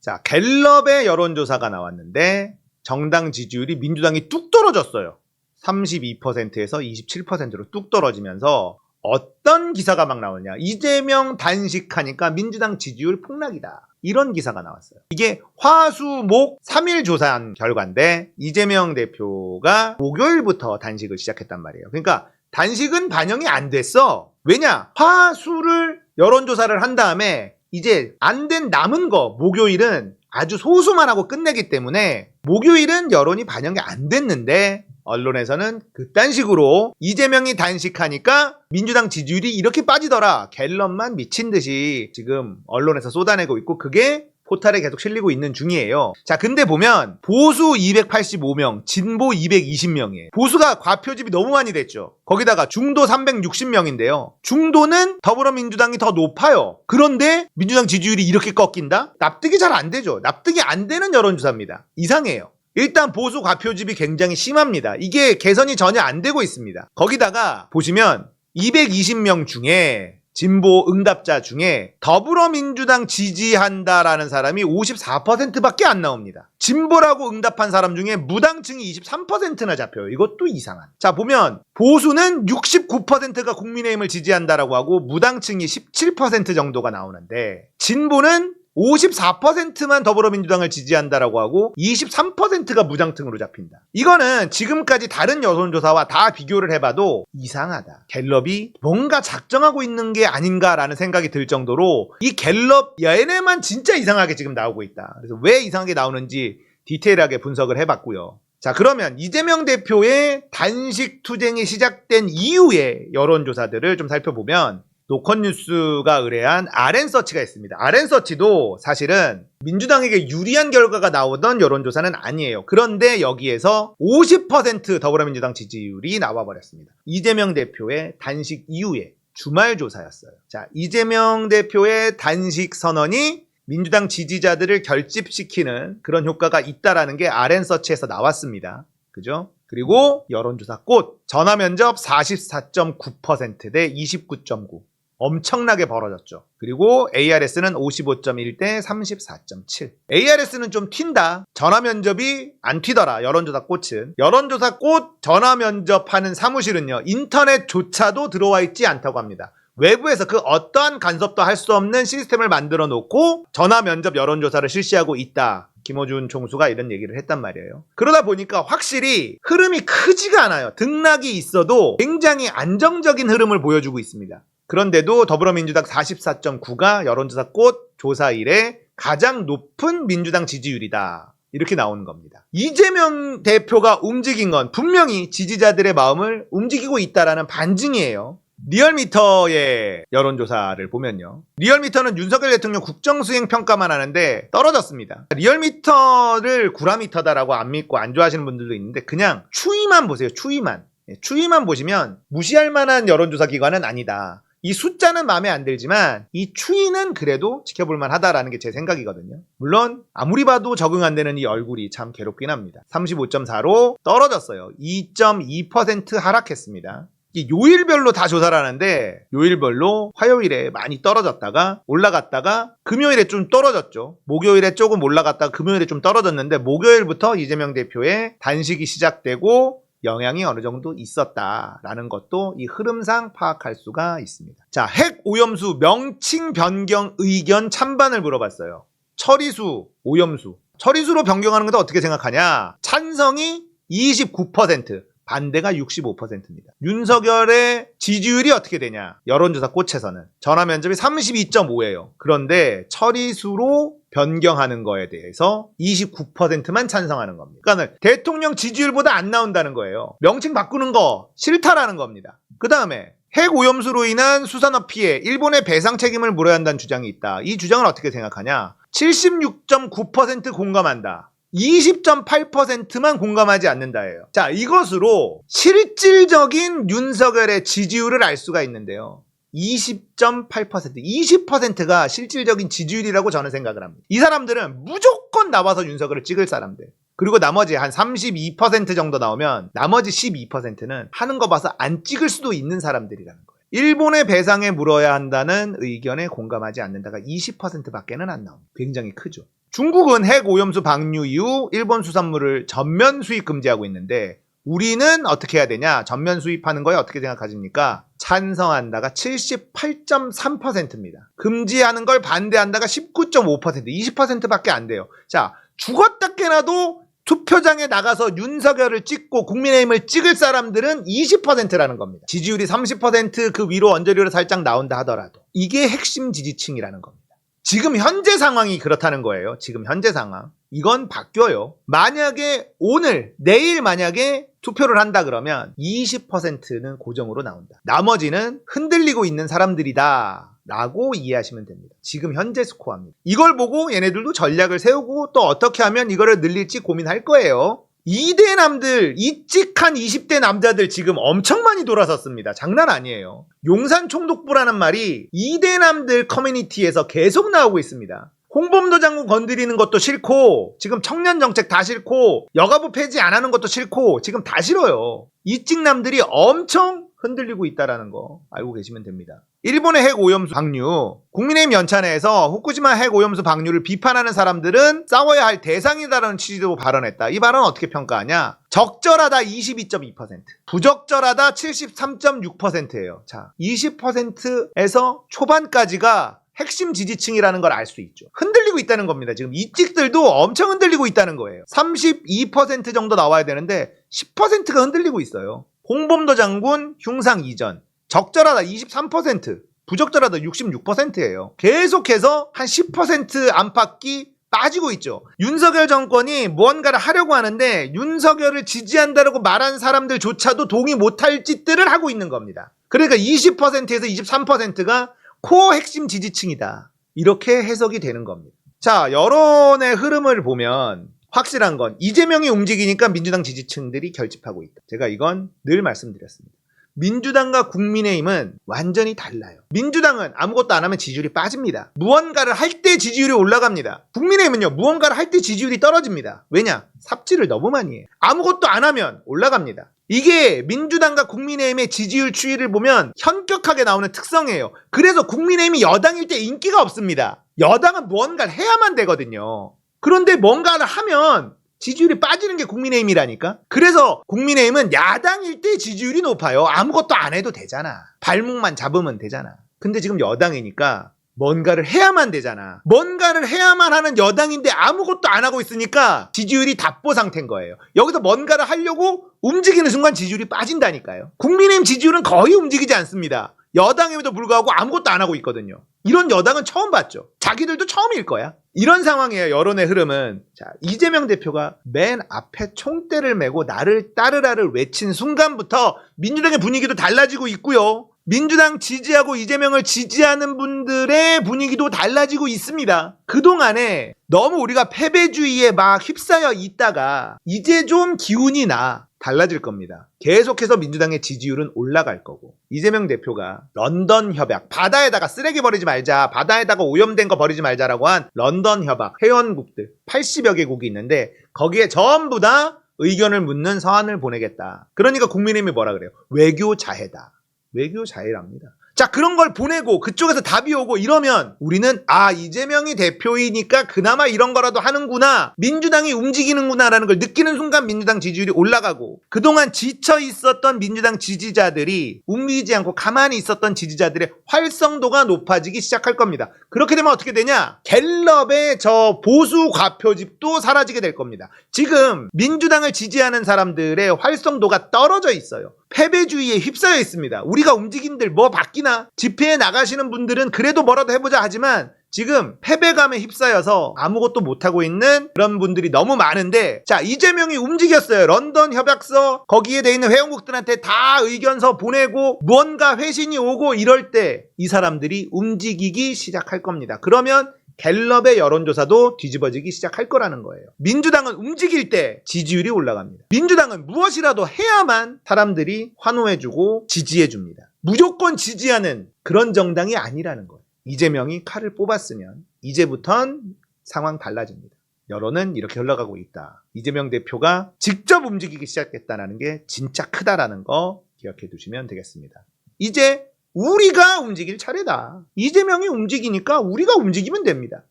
자, 갤럽의 여론조사가 나왔는데 정당 지지율이 민주당이 뚝 떨어졌어요. 32%에서 27%로 뚝 떨어지면서 어떤 기사가 막 나오냐. 이재명 단식하니까 민주당 지지율 폭락이다. 이런 기사가 나왔어요. 이게 화수목 3일 조사한 결과인데 이재명 대표가 목요일부터 단식을 시작했단 말이에요. 그러니까 단식은 반영이 안 됐어. 왜냐? 화수를 여론조사를 한 다음에 이제 안 된 남은 거 목요일은 아주 소수만 하고 끝내기 때문에 목요일은 여론이 반영이 안 됐는데 언론에서는 그딴 식으로 이재명이 단식하니까 민주당 지지율이 이렇게 빠지더라. 갤럽만 미친 듯이 지금 언론에서 쏟아내고 있고 그게 포탈에 계속 실리고 있는 중이에요. 자, 근데 보면 보수 285명, 진보 220명이에요. 보수가 과표집이 너무 많이 됐죠. 거기다가 중도 360명인데요. 중도는 더불어민주당이 더 높아요. 그런데 민주당 지지율이 이렇게 꺾인다? 납득이 잘 안 되죠. 납득이 안 되는 여론조사입니다. 이상해요. 일단 보수 과표집이 굉장히 심합니다. 이게 개선이 전혀 안 되고 있습니다. 거기다가 보시면 220명 중에 진보 응답자 중에 더불어민주당 지지한다라는 사람이 54%밖에 안 나옵니다. 진보라고 응답한 사람 중에 무당층이 23%나 잡혀요. 이것도 이상한. 자, 보면 보수는 69%가 국민의힘을 지지한다라고 하고 무당층이 17% 정도가 나오는데 진보는 54%만 더불어민주당을 지지한다라고 하고 23%가 무당층으로 잡힌다. 이거는 지금까지 다른 여론조사와 다 비교를 해봐도 이상하다. 갤럽이 뭔가 작정하고 있는 게 아닌가라는 생각이 들 정도로 이 갤럽 얘네만 진짜 이상하게 지금 나오고 있다. 그래서 왜 이상하게 나오는지 디테일하게 분석을 해봤고요. 자, 그러면 이재명 대표의 단식 투쟁이 시작된 이후의 여론조사들을 좀 살펴보면 노컷뉴스가 의뢰한 RN서치가 있습니다. RN서치도 사실은 민주당에게 유리한 결과가 나오던 여론조사는 아니에요. 그런데 여기에서 50% 더불어민주당 지지율이 나와버렸습니다. 이재명 대표의 단식 이후에 주말 조사였어요. 자, 이재명 대표의 단식 선언이 민주당 지지자들을 결집시키는 그런 효과가 있다라는 게 RN서치에서 나왔습니다. 그죠? 그리고 여론조사 꽃 전화면접 44.9% 대 29.9. 엄청나게 벌어졌죠. 그리고 ARS는 55.1 대 34.7. ARS는 좀 튄다. 전화면접이 안 튀더라. 여론조사 꽃은. 여론조사 꽃 전화면접하는 사무실은요. 인터넷조차도 들어와 있지 않다고 합니다. 외부에서 그 어떠한 간섭도 할 수 없는 시스템을 만들어 놓고 전화면접 여론조사를 실시하고 있다. 김어준 총수가 이런 얘기를 했단 말이에요. 그러다 보니까 확실히 흐름이 크지가 않아요. 등락이 있어도 굉장히 안정적인 흐름을 보여주고 있습니다. 그런데도 더불어민주당 44.9가 여론조사 꽃 조사 이래 가장 높은 민주당 지지율이다. 이렇게 나오는 겁니다. 이재명 대표가 움직인 건 분명히 지지자들의 마음을 움직이고 있다라는 반증이에요. 리얼미터의 여론조사를 보면요. 리얼미터는 윤석열 대통령 국정수행 평가만 하는데 떨어졌습니다. 리얼미터를 구라미터다라고 안 믿고 안 좋아하시는 분들도 있는데 그냥 추이만 보세요. 추이만. 추이만 보시면 무시할 만한 여론조사 기관은 아니다. 이 숫자는 마음에 안 들지만 이 추이는 그래도 지켜볼만 하다라는 게 제 생각이거든요. 물론 아무리 봐도 적응 안 되는 이 얼굴이 참 괴롭긴 합니다. 35.4로 떨어졌어요. 2.2% 하락했습니다. 요일별로 다 조사를 하는데 요일별로 화요일에 많이 떨어졌다가 올라갔다가 금요일에 좀 떨어졌죠. 목요일에 조금 올라갔다가 금요일에 좀 떨어졌는데 목요일부터 이재명 대표의 단식이 시작되고 영향이 어느 정도 있었다라는 것도 이 흐름상 파악할 수가 있습니다. 자, 핵 오염수 명칭 변경 의견 찬반을 물어봤어요. 처리수, 오염수. 처리수로 변경하는 것도 어떻게 생각하냐? 찬성이 29%, 반대가 65%입니다. 윤석열의 지지율이 어떻게 되냐? 여론조사 꽃에서는 전화면접이 32.5예요. 그런데 처리수로 변경하는 거에 대해서 29%만 찬성하는 겁니다. 그러니까 대통령 지지율보다 안 나온다는 거예요. 명칭 바꾸는 거 싫다라는 겁니다. 그 다음에 핵 오염수로 인한 수산업 피해, 일본의 배상 책임을 물어야 한다는 주장이 있다. 이 주장을 어떻게 생각하냐? 76.9% 공감한다. 20.8%만 공감하지 않는다예요. 자, 이것으로 실질적인 윤석열의 지지율을 알 수가 있는데요. 20.8%, 20%가 실질적인 지지율이라고 저는 생각을 합니다. 이 사람들은 무조건 나와서 윤석열을 찍을 사람들. 그리고 나머지 한 32% 정도 나오면 나머지 12%는 하는 거 봐서 안 찍을 수도 있는 사람들이라는 거예요. 일본의 배상에 물어야 한다는 의견에 공감하지 않는다가 20%밖에는 안 나옵니다. 굉장히 크죠. 중국은 핵 오염수 방류 이후 일본 수산물을 전면 수입 금지하고 있는데 우리는 어떻게 해야 되냐? 전면 수입하는 거에 어떻게 생각하십니까? 찬성한다가 78.3%입니다. 금지하는 걸 반대한다가 19.5%, 20%밖에 안 돼요. 자, 죽었다 깨나도 투표장에 나가서 윤석열을 찍고 국민의힘을 찍을 사람들은 20%라는 겁니다. 지지율이 30% 그 위로 언저리로 살짝 나온다 하더라도 이게 핵심 지지층이라는 겁니다. 지금 현재 상황이 그렇다는 거예요. 지금 현재 상황. 이건 바뀌어요. 만약에 오늘, 내일 만약에 투표를 한다 그러면 20%는 고정으로 나온다. 나머지는 흔들리고 있는 사람들이다 라고 이해하시면 됩니다. 지금 현재 스코어입니다. 이걸 보고 얘네들도 전략을 세우고 또 어떻게 하면 이거를 늘릴지 고민할 거예요. 2대 남들, 이찍한 20대 남자들 지금 엄청 많이 돌아섰습니다. 장난 아니에요. 용산 총독부라는 말이 2대 남들 커뮤니티에서 계속 나오고 있습니다. 홍범도 장군 건드리는 것도 싫고 지금 청년 정책 다 싫고 여가부 폐지 안 하는 것도 싫고 지금 다 싫어요. 이찍남들이 엄청 흔들리고 있다는 거 알고 계시면 됩니다. 일본의 핵 오염수 방류, 국민의힘 연찬회에서 후쿠시마 핵 오염수 방류를 비판하는 사람들은 싸워야 할 대상이다라는 취지로 발언했다. 이 발언 어떻게 평가하냐? 적절하다 22.2%, 부적절하다 73.6%예요. 자, 20%에서 초반까지가 핵심 지지층이라는 걸 알 수 있죠. 흔들리고 있다는 겁니다. 지금 이 찍들도 엄청 흔들리고 있다는 거예요. 32% 정도 나와야 되는데 10%가 흔들리고 있어요. 홍범도 장군 흉상 이전 적절하다 23%, 부적절하다 66%예요. 계속해서 한 10% 안팎이 빠지고 있죠. 윤석열 정권이 무언가를 하려고 하는데 윤석열을 지지한다라고 말한 사람들조차도 동의 못할 짓들을 하고 있는 겁니다. 그러니까 20%에서 23%가 코어 핵심 지지층이다. 이렇게 해석이 되는 겁니다. 자, 여론의 흐름을 보면 확실한 건 이재명이 움직이니까 민주당 지지층들이 결집하고 있다. 제가 이건 늘 말씀드렸습니다. 민주당과 국민의힘은 완전히 달라요. 민주당은 아무것도 안 하면 지지율이 빠집니다. 무언가를 할 때 지지율이 올라갑니다. 국민의힘은요, 무언가를 할 때 지지율이 떨어집니다. 왜냐? 삽질을 너무 많이 해요. 아무것도 안 하면 올라갑니다. 이게 민주당과 국민의힘의 지지율 추이를 보면 현격하게 나오는 특성이에요. 그래서 국민의힘이 여당일 때 인기가 없습니다. 여당은 무언가를 해야만 되거든요. 그런데 뭔가를 하면 지지율이 빠지는 게 국민의힘이라니까. 그래서 국민의힘은 야당일 때 지지율이 높아요. 아무것도 안 해도 되잖아. 발목만 잡으면 되잖아. 근데 지금 여당이니까 뭔가를 해야만 되잖아. 뭔가를 해야만 하는 여당인데 아무것도 안 하고 있으니까 지지율이 답보 상태인 거예요. 여기서 뭔가를 하려고 움직이는 순간 지지율이 빠진다니까요. 국민의힘 지지율은 거의 움직이지 않습니다. 여당임에도 불구하고 아무것도 안 하고 있거든요. 이런 여당은 처음 봤죠. 자기들도 처음일 거야. 이런 상황이에요. 여론의 흐름은. 자, 이재명 대표가 맨 앞에 총대를 메고 나를 따르라를 외친 순간부터 민주당의 분위기도 달라지고 있고요. 민주당 지지하고 이재명을 지지하는 분들의 분위기도 달라지고 있습니다. 그동안에 너무 우리가 패배주의에 막 휩싸여 있다가 이제 좀 기운이 나. 달라질 겁니다. 계속해서 민주당의 지지율은 올라갈 거고 이재명 대표가 런던 협약, 바다에다가 쓰레기 버리지 말자, 바다에다가 오염된 거 버리지 말자라고 한 런던 협약 회원국들 80여 개국이 있는데 거기에 전부 다 의견을 묻는 서한을 보내겠다. 그러니까 국민의힘이 뭐라 그래요? 외교 자해다. 외교 자해랍니다. 자, 그런 걸 보내고 그쪽에서 답이 오고 이러면 우리는 이재명이 대표이니까 그나마 이런 거라도 하는구나, 민주당이 움직이는구나라는 걸 느끼는 순간 민주당 지지율이 올라가고 그동안 지쳐 있었던 민주당 지지자들이 움직이지 않고 가만히 있었던 지지자들의 활성도가 높아지기 시작할 겁니다. 그렇게 되면 어떻게 되냐? 갤럽의 저 보수 과표집도 사라지게 될 겁니다. 지금 민주당을 지지하는 사람들의 활성도가 떨어져 있어요. 패배주의에 휩싸여 있습니다. 우리가 움직인들 뭐 바뀌나? 집회에 나가시는 분들은 그래도 뭐라도 해보자 하지만 지금 패배감에 휩싸여서 아무것도 못하고 있는 그런 분들이 너무 많은데, 자, 이재명이 움직였어요. 런던 협약서 거기에 돼 있는 회원국들한테 다 의견서 보내고 무언가 회신이 오고 이럴 때 이 사람들이 움직이기 시작할 겁니다. 그러면 갤럽의 여론조사도 뒤집어지기 시작할 거라는 거예요. 민주당은 움직일 때 지지율이 올라갑니다. 민주당은 무엇이라도 해야만 사람들이 환호해주고 지지해줍니다. 무조건 지지하는 그런 정당이 아니라는 거예요. 이재명이 칼을 뽑았으면 이제부턴 상황 달라집니다. 여론은 이렇게 흘러가고 있다. 이재명 대표가 직접 움직이기 시작했다는 게 진짜 크다라는 거 기억해 두시면 되겠습니다. 이제 우리가 움직일 차례다. 이재명이 움직이니까 우리가 움직이면 됩니다.